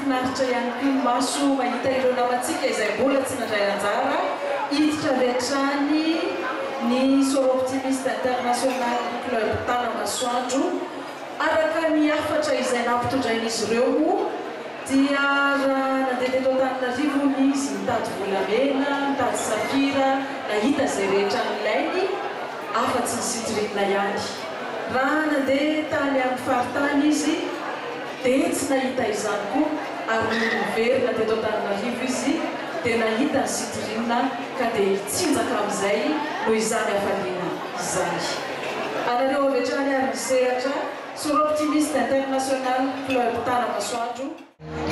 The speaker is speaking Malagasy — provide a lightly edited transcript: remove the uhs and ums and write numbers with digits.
mahafinaritra ihany koa maso mahita ireo namatsika izay mbola tsy nandray anjara hiditra rehatrany ny Soro Optimiste International Club Tanamasoandro araka ny hafatra izay nampitondrain'izy ireo moa dia raha nandeha teto Antananarivo izy mitady volamena, mitady safira, nahita izay rehetra nilainy afa-tsy ny Citrine ihany. Raha nandeha tany amin'ny faritany izy dia tsy nahita izany koa ary miverina teto Antananarivo izy dia nahita ny Citrine ka dia hitsinjaka amin'izay noho izany hafaliana izany. Anareo avy hatrany ary misehatra Soro Optimiste International Club Tanamasoandro.